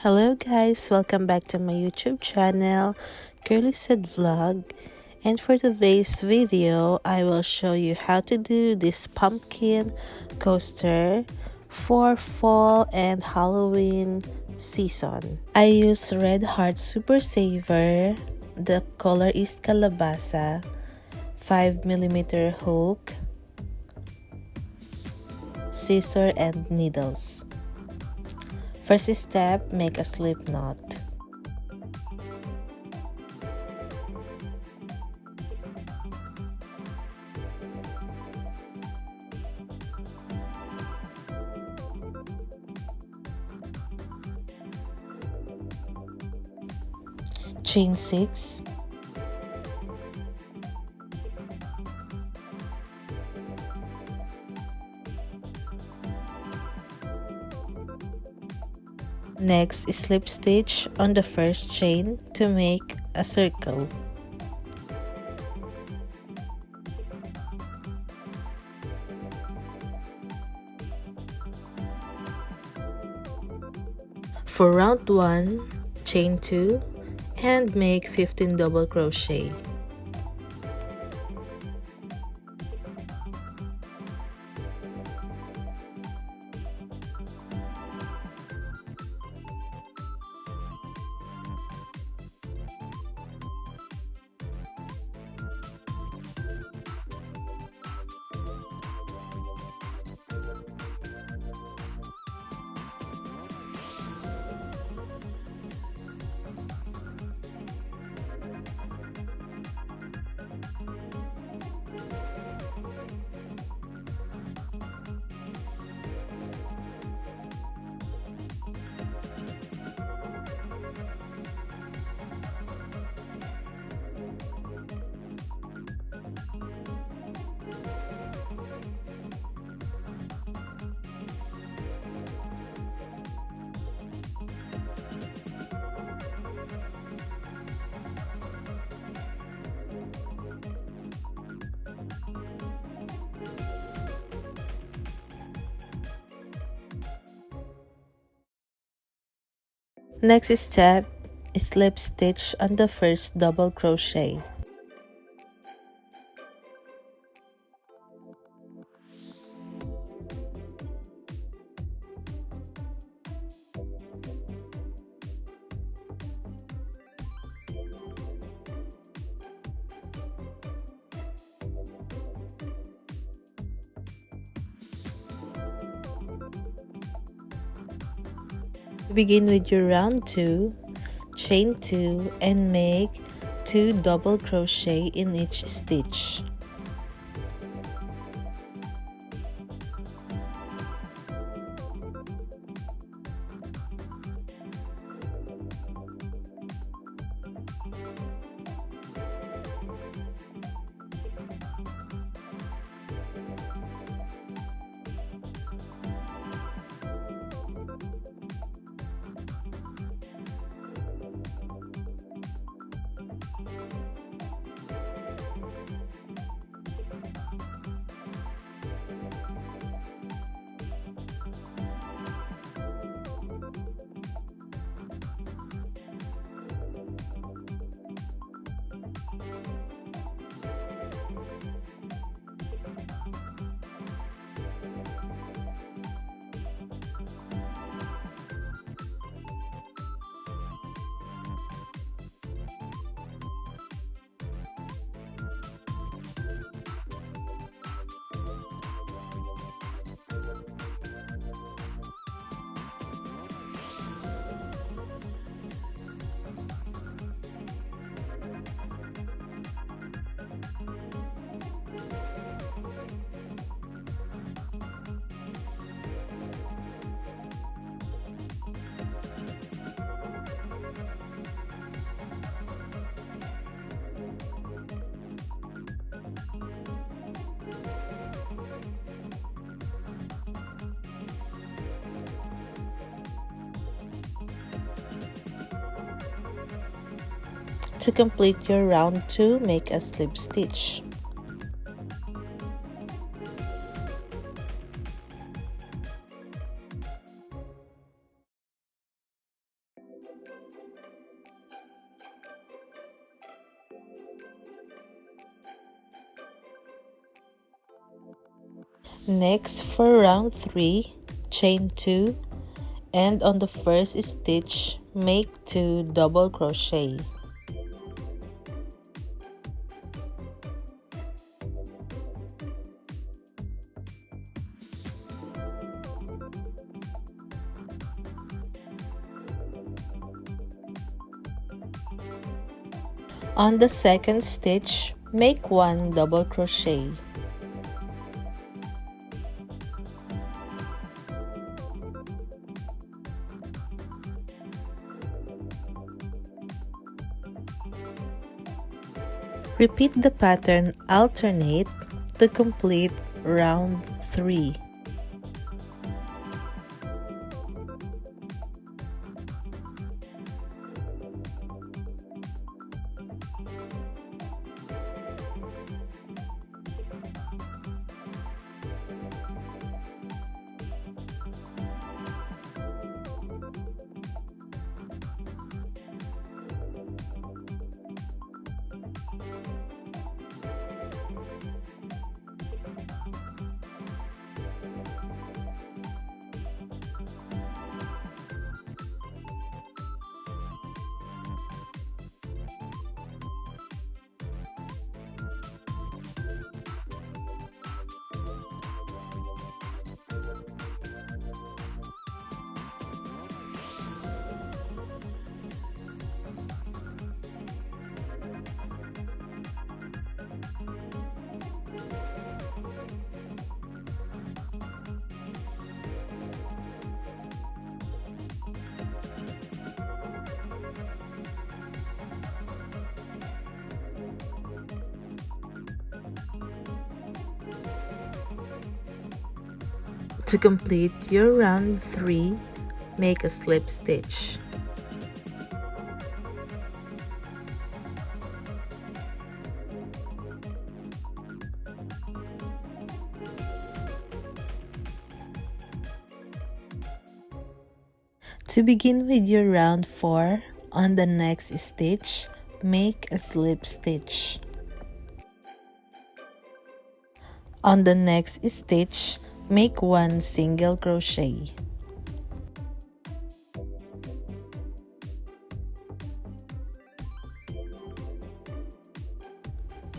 Hello guys, welcome back to my YouTube channel, Curlyzhed vlog. And for today's video, I will show you how to do this pumpkin coaster for fall and Halloween season. I use Red Heart Super Saver, the color is Calabasa, 5mm hook, scissor and needles. First step, make a slip knot. Chain 6. Next, slip stitch on the first chain to make a circle. For round 1, chain 2 and make 15 double crochet. Next step, slip stitch on the first double crochet. Begin with your round 2, chain 2 and make 2 double crochet in each stitch. To complete your round 2, make a slip stitch. Next, for round 3, chain 2, and on the first stitch, make 2 double crochet. On the second stitch, make 1 double crochet. Repeat the pattern alternate to complete round 3. To complete your round 3, make a slip stitch. To begin with your round 4, on the next stitch, make a slip stitch. On the next stitch, make 1 single crochet.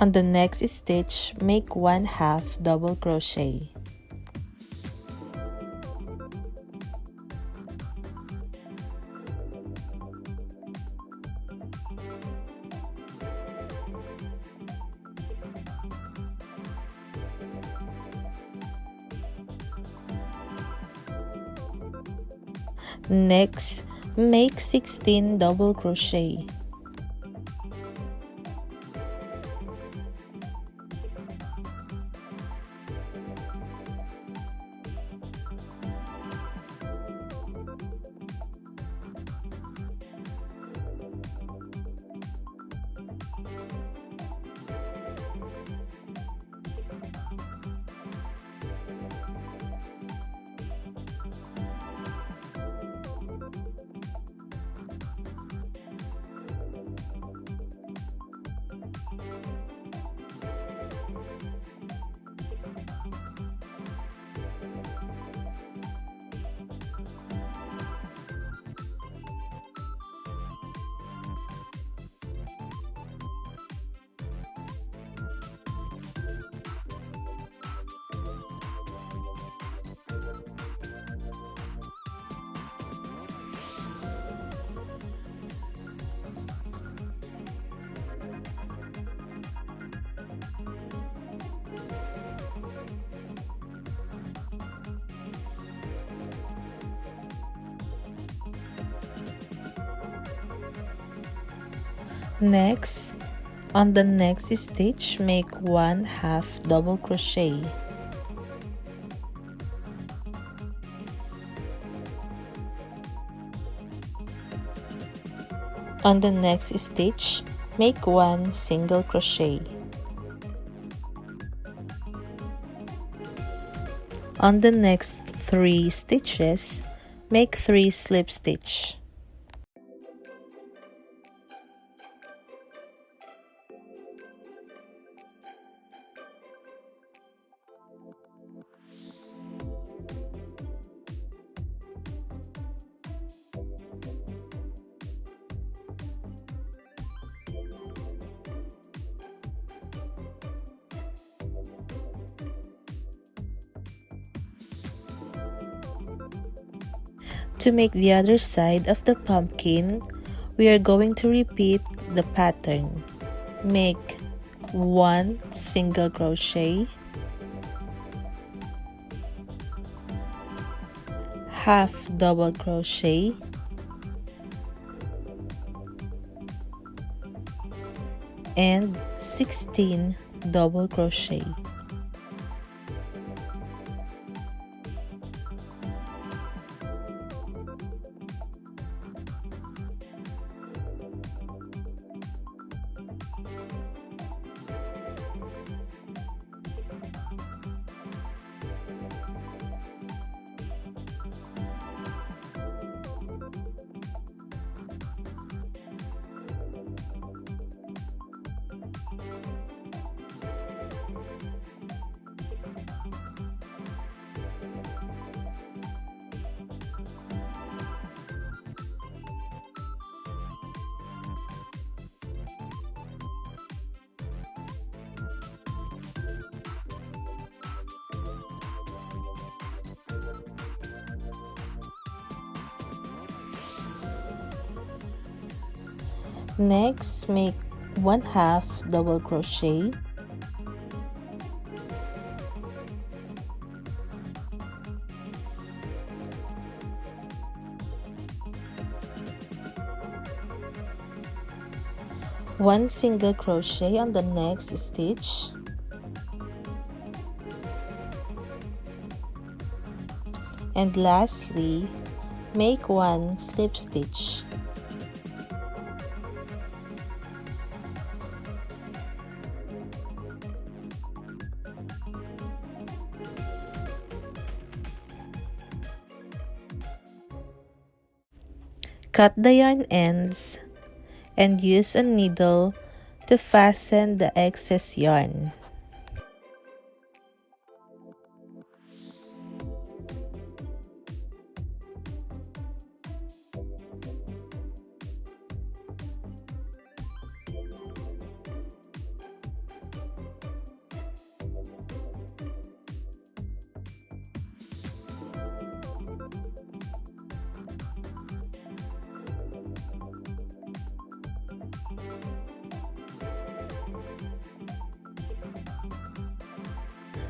On the next stitch, make 1/2 double crochet. Next, make 16 double crochet. Next, on the next stitch, make 1/2 double crochet. On the next stitch, make 1 single crochet. On the next 3 stitches, make 3 slip stitch. To make the other side of the pumpkin, we are going to repeat the pattern. Make 1 single crochet, half double crochet, and 16 double crochet. Next, make 1/2 double crochet, one single crochet on the next stitch, and lastly, make 1 slip stitch. Cut the yarn ends and use a needle to fasten the excess yarn.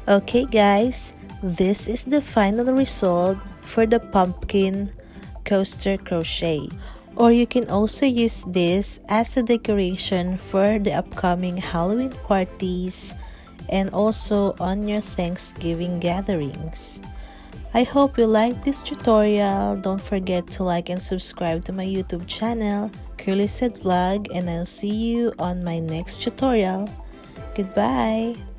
Okay guys, this is the final result for the pumpkin coaster crochet. Or you can also use this as a decoration for the upcoming Halloween parties and also on your Thanksgiving gatherings. I hope you liked this tutorial. Don't forget to like and subscribe to my YouTube channel, Curlyzhed Vlog, and I'll see you on my next tutorial. Goodbye!